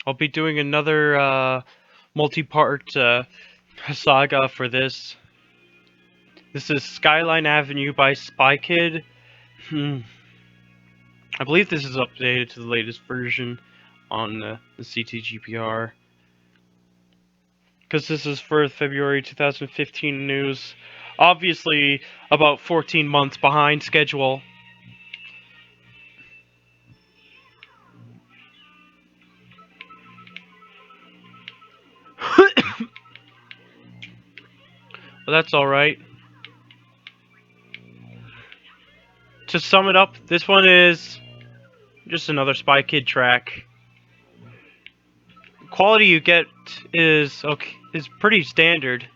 I'll be doing another multi-part saga for this. This is Skyline Avenue by Spy Kid. I believe this is updated to the latest version on the CTGP-R. Because this is for February 2015 news. Obviously, about 14 months behind schedule. But that's alright. To sum it up, this one is just another Spy Kid track. Quality you get is okay, is pretty standard.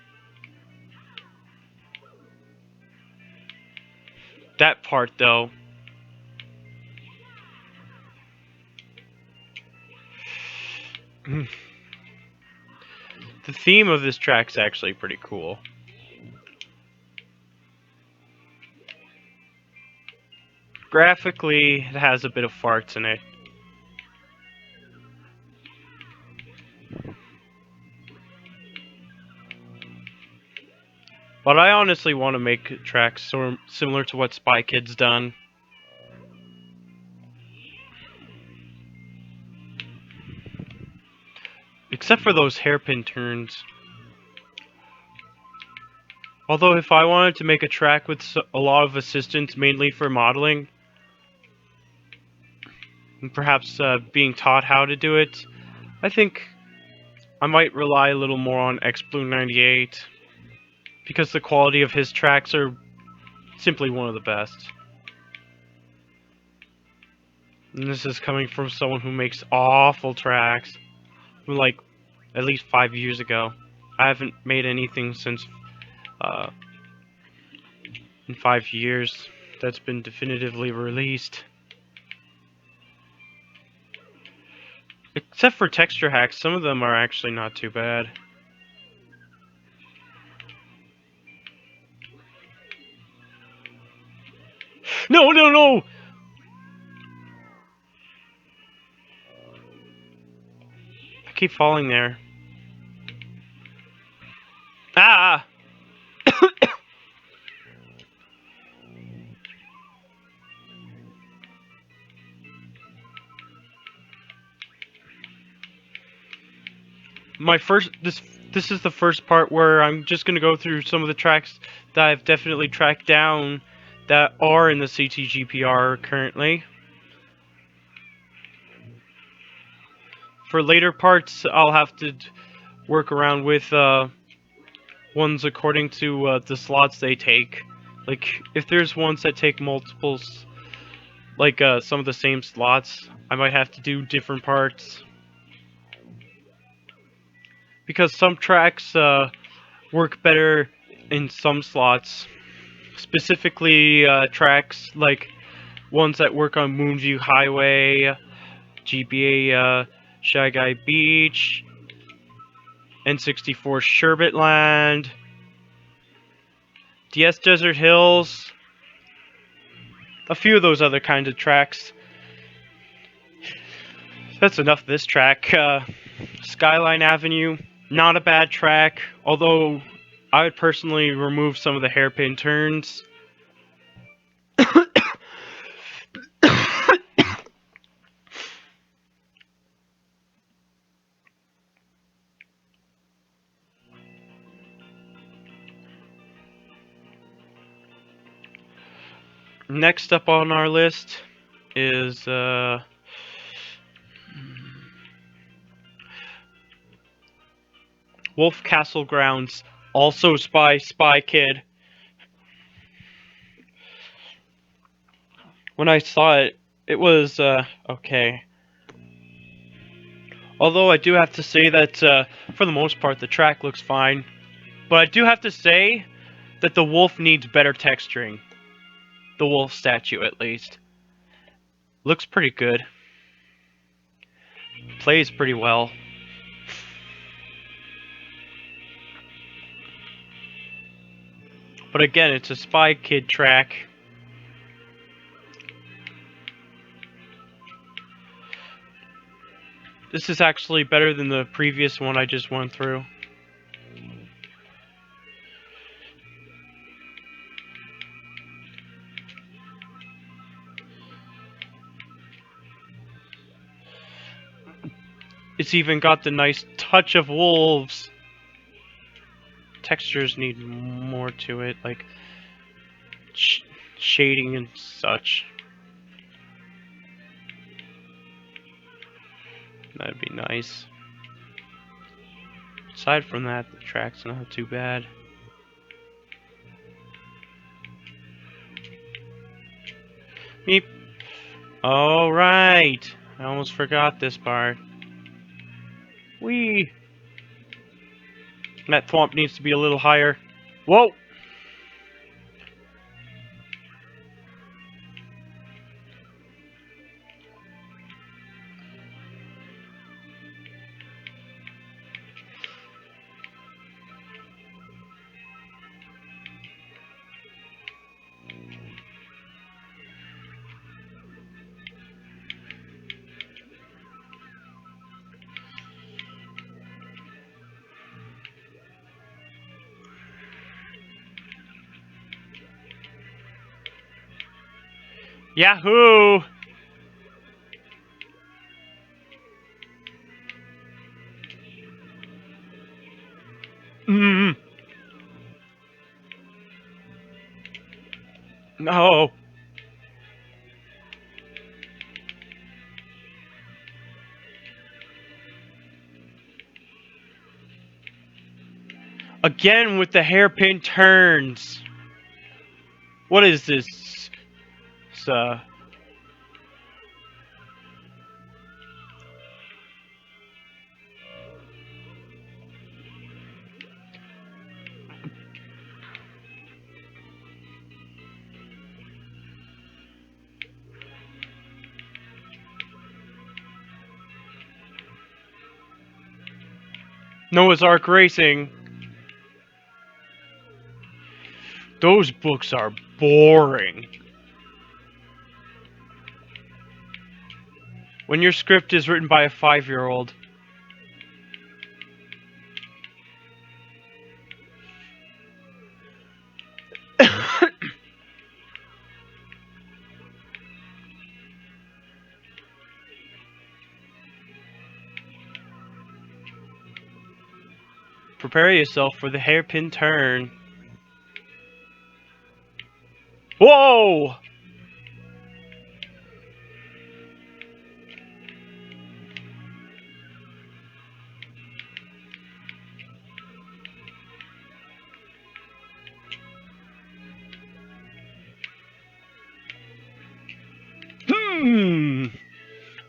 That part though. The theme of this track's actually pretty cool. Graphically, it has a bit of farts in it. But I honestly want to make tracks sort of similar to what Spy Kid's done. Except for those hairpin turns. Although if I wanted to make a track with a lot of assistance, mainly for modeling, and perhaps being taught how to do it, I think I might rely a little more on XBlue98, because the quality of his tracks are simply one of the best. And this is coming from someone who makes awful tracks, from like at least 5 years ago. I haven't made anything since in 5 years that's been definitively released. Except for texture hacks, some of them are actually not too bad. No, no, no! I keep falling there. Ah! This is the first part where I'm just gonna go through some of the tracks that I've definitely tracked down that are in the CTGP-R currently. For later parts, I'll have to work around with ones according to the slots they take. Like, if there's ones that take multiples, like some of the same slots, I might have to do different parts. Because some tracks work better in some slots. Specifically, tracks like ones that work on Moonview Highway, GBA Shy Guy Beach, N64 Sherbetland, DS Desert Hills, a few of those other kinds of tracks. That's enough of this track. Skyline Avenue, not a bad track, although I would personally remove some of the hairpin turns. Next up on our list is Wolf Castle Grounds, also Spy Kid. When I saw it, it was okay. Although I do have to say that for the most part the track looks fine. But I do have to say that the wolf needs better texturing. The wolf statue, at least. Looks pretty good. Plays pretty well. But again, it's a Spy Kid track. This is actually better than the previous one I just went through. It's even got the nice touch of wolves. Textures need more to it, like shading and such. That'd be nice. Aside from that, the track's not too bad. Meep. Alright. I almost forgot this part. Whee! That thwomp needs to be a little higher. Whoa! Yahoo! Mm. No. Again with the hairpin turns. What is this? It's, Noah's Ark Racing. Those books are boring. When your script is written by a 5-year-old. Prepare yourself for the hairpin turn. Whoa!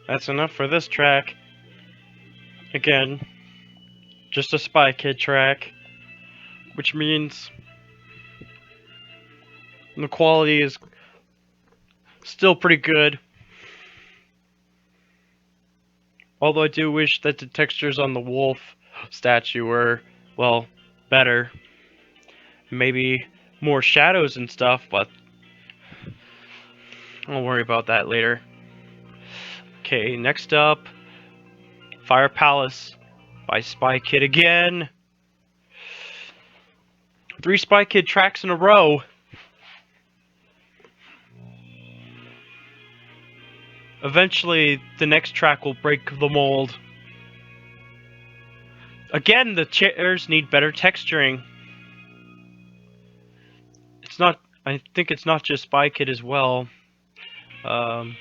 That's enough for this track. Again, just a Spy Kid track, which means the quality is still pretty good. Although I do wish that the textures on the wolf statue were, well, better. Maybe more shadows and stuff, but I'll worry about that later. Okay, next up, Fire Palace by Spy Kid again. 3 Spy Kid tracks in a row. Eventually, the next track will break the mold. Again, the chairs need better texturing. It's not. I think it's not just Spy Kid as well. I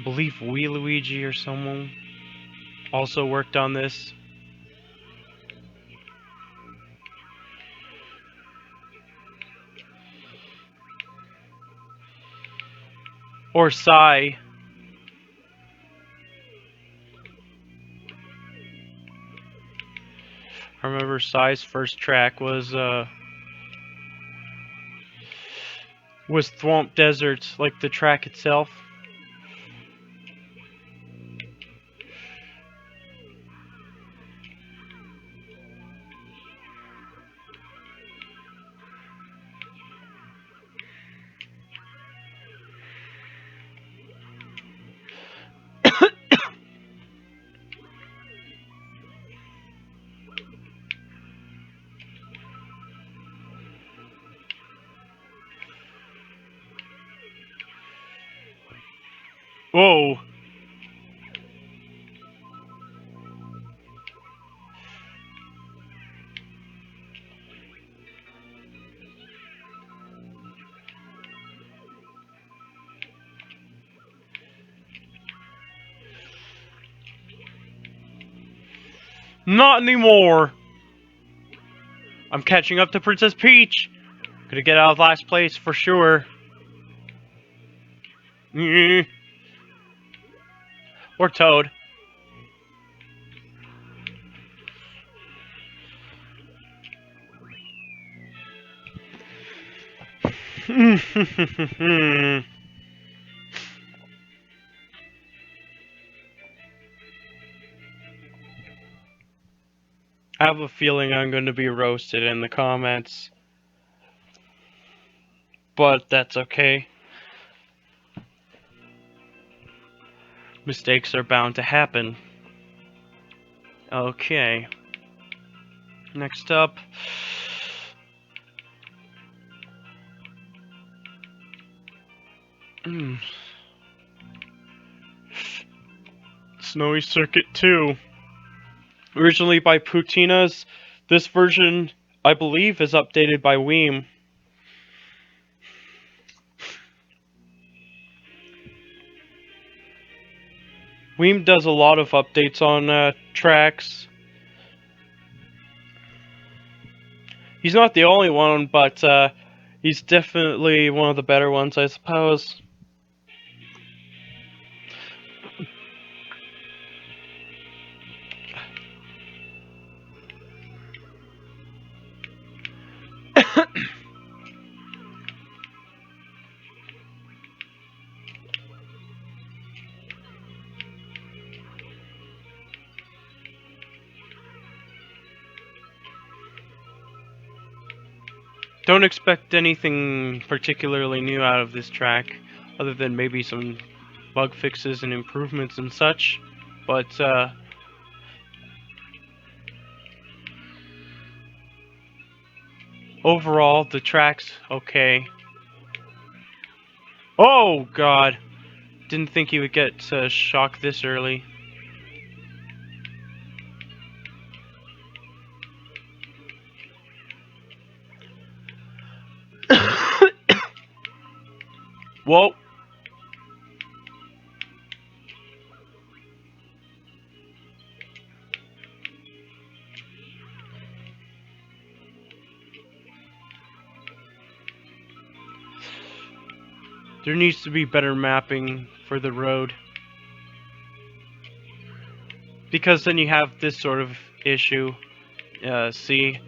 believe Wii Luigi or someone also worked on this. Or Psy. I remember Psy's first track was Thwomp Desert, like the track itself. Whoa. Not anymore. I'm catching up to Princess Peach. Gonna get out of last place for sure. Or Toad. I have a feeling I'm going to be roasted in the comments. But that's okay. Mistakes are bound to happen. Okay. Next up. Snowy Circuit 2. Originally by Putinas, this version, I believe, is updated by Weem. Weem does a lot of updates on tracks. He's not the only one, but he's definitely one of the better ones, I suppose. Don't expect anything particularly new out of this track, other than maybe some bug fixes and improvements and such, but overall, the track's okay. Oh, God! Didn't think he would get shocked this early. Whoa! There needs to be better mapping for the road. Because then you have this sort of issue. See?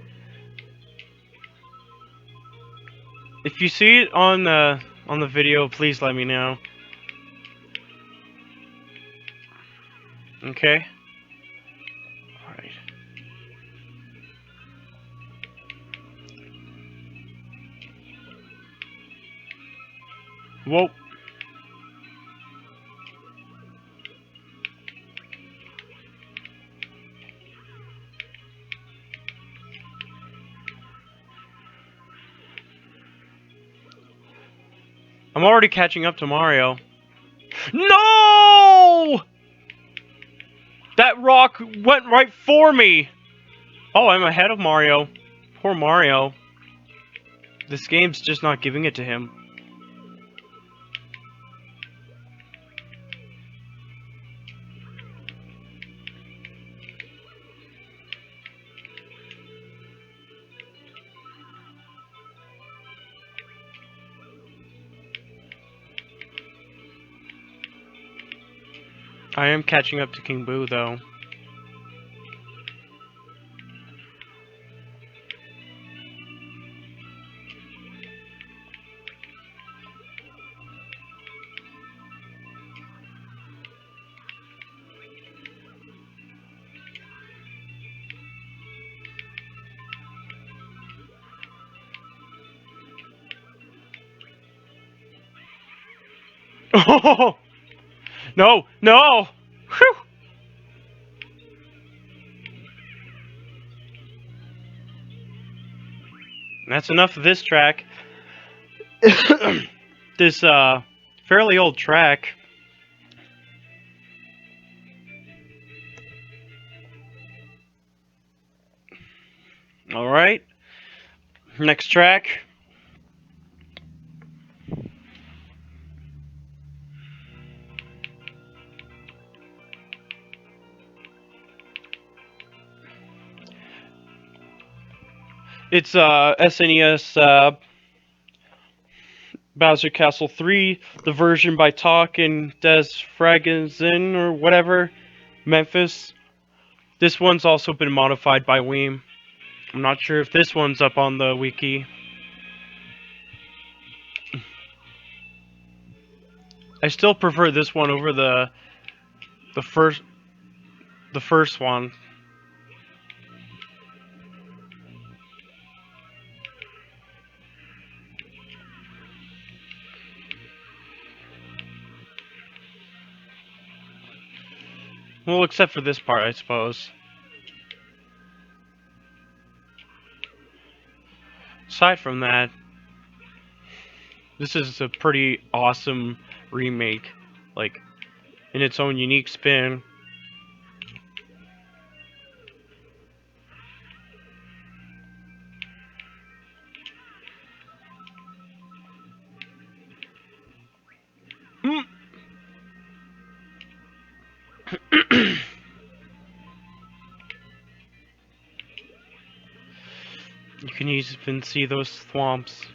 If you see it on the video, please let me know. Okay? Alright. Whoa. I'm already catching up to Mario. No! That rock went right for me! Oh, I'm ahead of Mario. Poor Mario. This game's just not giving it to him. I am catching up to King Boo, though. Oh! No! No! Whew! That's enough of this track. This, fairly old track. Alright. Next track. It's SNES Bowser Castle 3, the version by Talk and Des Fragenzen or whatever, Memphis. This one's also been modified by Weem. I'm not sure if this one's up on the wiki. I still prefer this one over the first one. Well, except for this part, I suppose. Aside from that, this is a pretty awesome remake, like, in its own unique spin. You can even see those swamps.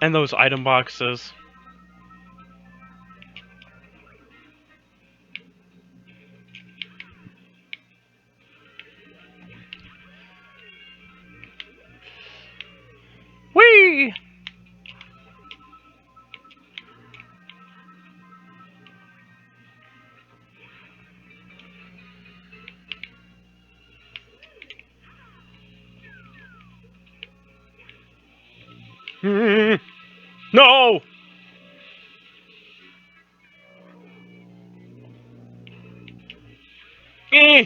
And those item boxes. Whee! No! Eh!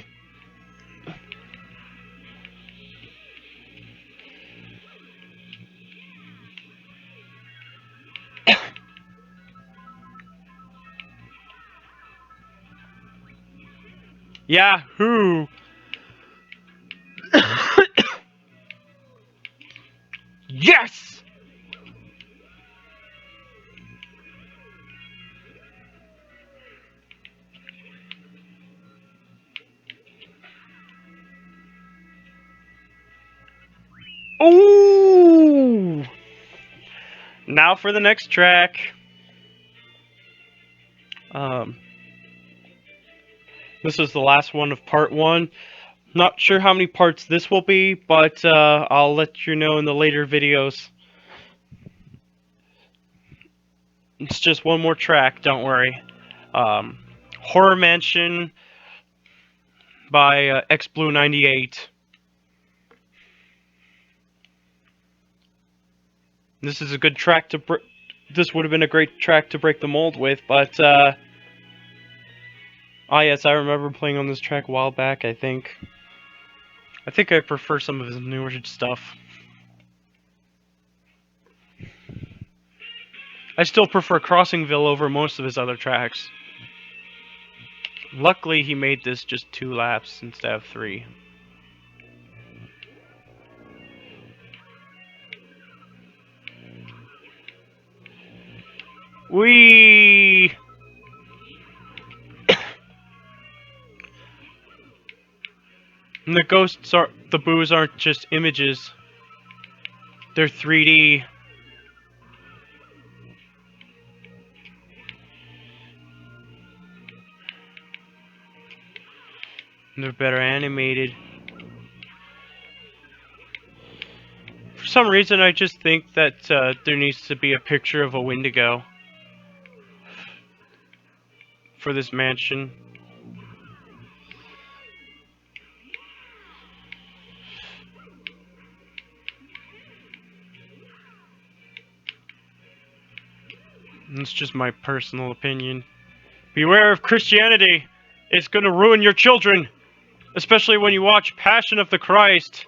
Yahoo! Yes! Ooh! Now for the next track. This is the last one of part 1. Not sure how many parts this will be, but I'll let you know in the later videos. It's just one more track, don't worry. Horror Mansion by XBlue98. This is a good track to this would have been a great track to break the mold with, but ah yes, I remember playing on this track a while back, I think. I think I prefer some of his newer stuff. I still prefer Crossingville over most of his other tracks. Luckily, he made this just 2 laps instead of 3. Whee! And the ghosts are the boos aren't just images. They're 3D. And they're better animated. For some reason, I just think that there needs to be a picture of a Wendigo for this mansion. It's just my personal opinion. Beware of Christianity. It's gonna ruin your children. Especially when you watch Passion of the Christ.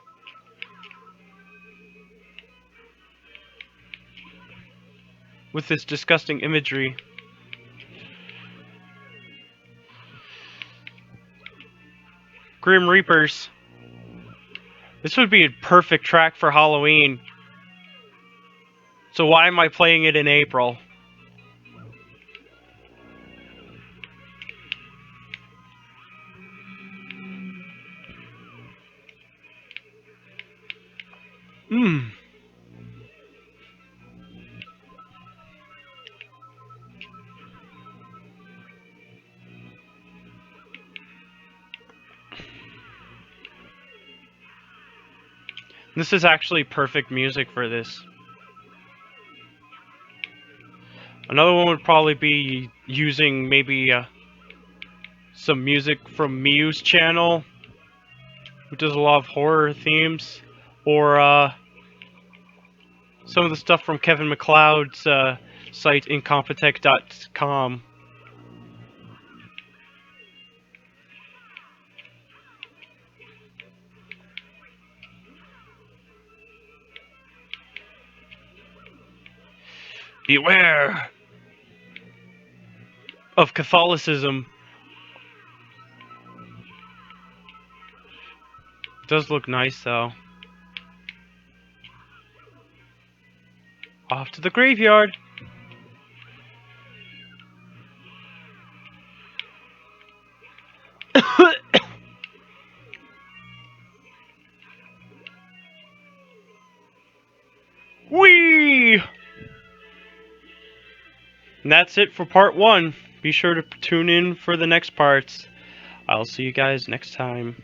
with this disgusting imagery. Grim Reapers. This would be a perfect track for Halloween. So why am I playing it in April? This is actually perfect music for this. Another one would probably be using maybe some music from Mew's channel, who does a lot of horror themes, or some of the stuff from Kevin MacLeod's site incompetech.com. Beware of Catholicism. Does look nice though. Off to the graveyard. Whee! And that's it for part 1. Be sure to tune in for the next parts. I'll see you guys next time.